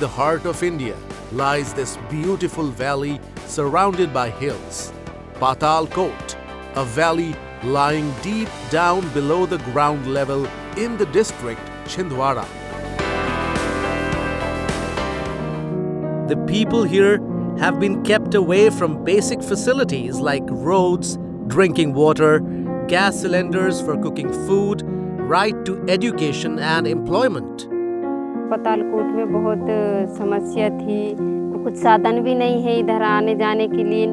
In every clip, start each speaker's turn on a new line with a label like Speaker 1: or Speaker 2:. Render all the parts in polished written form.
Speaker 1: the heart of India lies this beautiful valley surrounded by hills. Patalkot, a valley lying deep down below the ground level in the district Chhindwara. The people here have been kept away from basic facilities like roads, drinking water, gas cylinders for cooking food, right to education and employment.
Speaker 2: पतालकोट में बहुत समस्या थी, कुछ साधन भी नहीं है इधर आने जाने के लिए।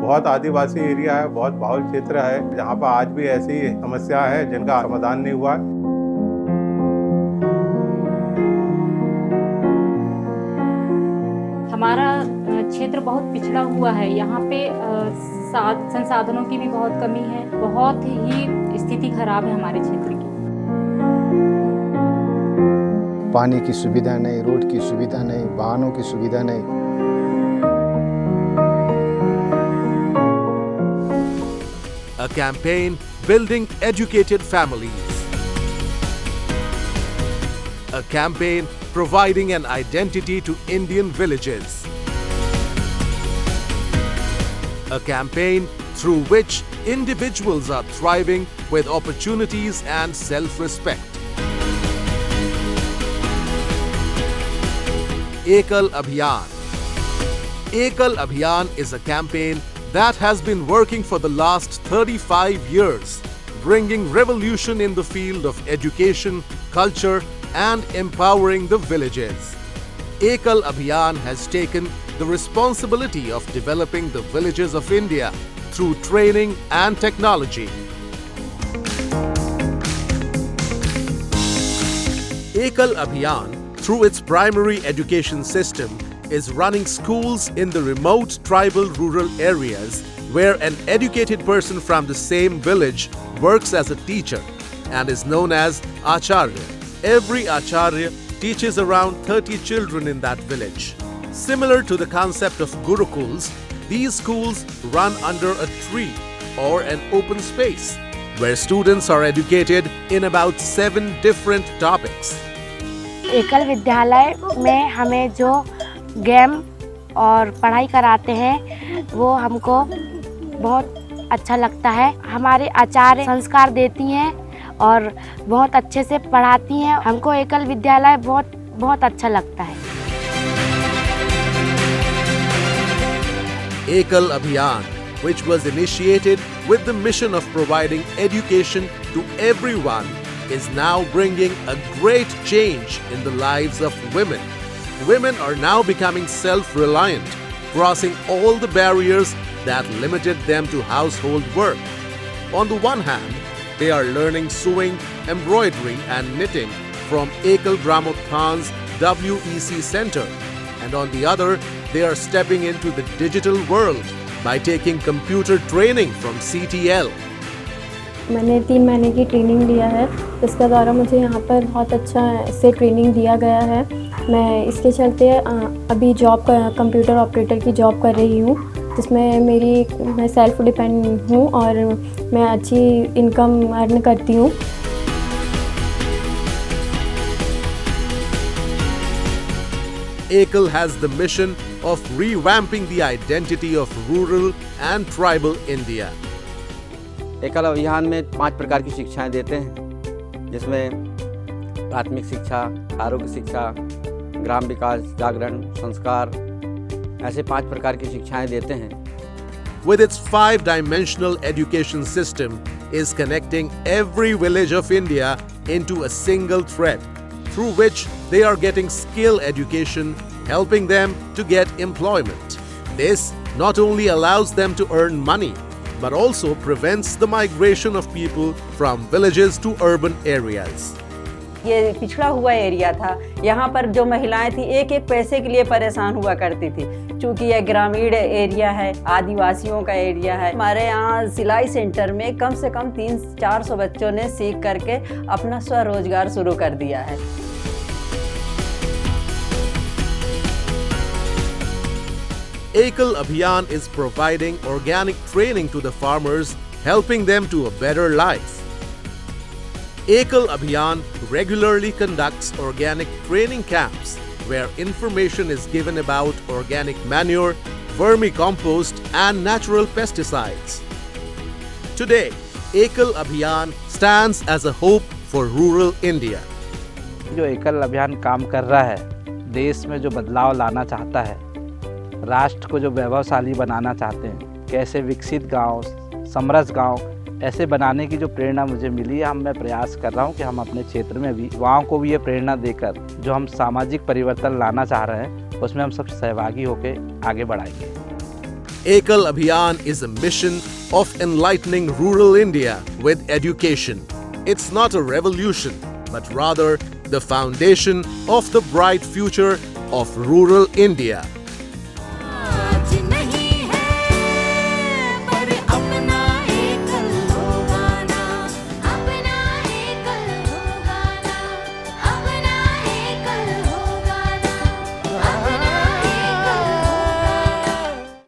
Speaker 3: बहुत आदिवासी एरिया है, बहुत बाहुल क्षेत्र है, जहाँ पर आज भी ऐसी समस्या है जिनका समाधान नहीं हुआ।
Speaker 4: हमारा क्षेत्र बहुत पिछड़ा हुआ है, यहाँ पे संसाधनों की भी बहुत कमी है, बहुत ही स्थिति खराब है हमारे क्षेत्र की।
Speaker 5: पानी की सुविधा नहीं, रोड की सुविधा नहीं, वाहनों की सुविधा नहीं।
Speaker 1: A campaign building educated families. A campaign providing an identity to Indian villages. A campaign through which individuals are thriving with opportunities and self-respect. Ekal Abhiyan. Ekal Abhiyan is a campaign that has been working for the last 35 years, bringing revolution in the field of education, culture, and empowering the villages. Ekal Abhiyan has taken the responsibility of developing the villages of India through training and technology. Ekal Abhiyan, through its primary education system, is running schools in the remote tribal rural areas where an educated person from the same village works as a teacher and is known as Acharya. Every Acharya teaches around 30 children in that village. Similar to the concept of Gurukuls, these schools run under a tree or an open space where students are educated in about 7 different topics.
Speaker 6: एकल विद्यालय में हमें जो game और पढ़ाई कराते हैं वो हमको बहुत अच्छा लगता है। हमारे आचार्य संस्कार देती हैं और बहुत अच्छे से पढ़ाती हैं। हमको एकल विद्यालय बहुत अच्छा लगता है।
Speaker 1: Ekal Abhiyan, which was initiated with the mission of providing education to everyone, is now bringing a great change in the lives of women. Women are now becoming self-reliant, crossing all the barriers that limited them to household work. On the one hand, they are learning sewing, embroidery and knitting from Ekal Gramothan's WEC Center. And on the other, they are stepping into the digital world by taking computer training from CTL.
Speaker 7: मैंने 3 महीने की training लिया है, जिसके द्वारा मुझे यहाँ पर बहुत अच्छा से ट्रेनिंग दिया गया है। मैं इसके चलते अभी कंप्यूटर ऑपरेटर की जॉब कर रही हूँ, जिसमें मैं सेल्फ डिपेंड हूँ और मैं अच्छी इनकम अर्न करती हूँ।
Speaker 1: Ekal has the mission of revamping the identity of rural and tribal India.
Speaker 8: एकल अभियान में 5 प्रकार की शिक्षाएं देते हैं, जिसमें प्राथमिक शिक्षा, आरोग्य शिक्षा, ग्राम विकास, जागरण, संस्कार, ऐसे 5 प्रकार की शिक्षाएं देते हैं।
Speaker 1: With its 5-dimensional education system is connecting every village of India into a single thread, through which they are getting skill education, helping them to get employment. This not only allows them to earn money, but also prevents the migration of people from villages to urban areas.
Speaker 9: ये पिछड़ा हुआ area था, यहाँ पर जो महिलाएं थी एक पैसे के लिए परेशान हुआ करती थी। चूँकि यह ग्रामीण एरिया है, आदिवासियों का एरिया है। हमारे यहाँ सिलाई सेंटर में कम से कम 300-400 बच्चों ने सीख करके अपना स्वरोजगार शुरू कर दिया है।
Speaker 1: Ekal Abhiyan is providing organic training to the farmers, helping them to a better life. Ekal Abhiyan regularly conducts organic training camps where information is given about organic manure, vermicompost and natural pesticides. Today, Ekal Abhiyan stands as a hope for rural India.
Speaker 10: जो एकल अभियान काम कर रहा है, देश में जो बदलाव लाना चाहता है, राष्ट्र को जो वैभवशाली बनाना चाहते हैं, कैसे विकसित गांव, समृद्ध गांव ऐसे बनाने की जो प्रेरणा मुझे मिली है, मैं प्रयास कर रहा हूं कि हम अपने क्षेत्र में भी युवाओं को भी ये प्रेरणा देकर जो हम सामाजिक परिवर्तन लाना चाह रहे हैं उसमें हम सब सहभागी होकर आगे बढ़ाएंगे।
Speaker 1: Ekal Abhiyan is a mission of enlightening rural India with education. It's not a revolution, but rather the foundation of the bright future of rural India.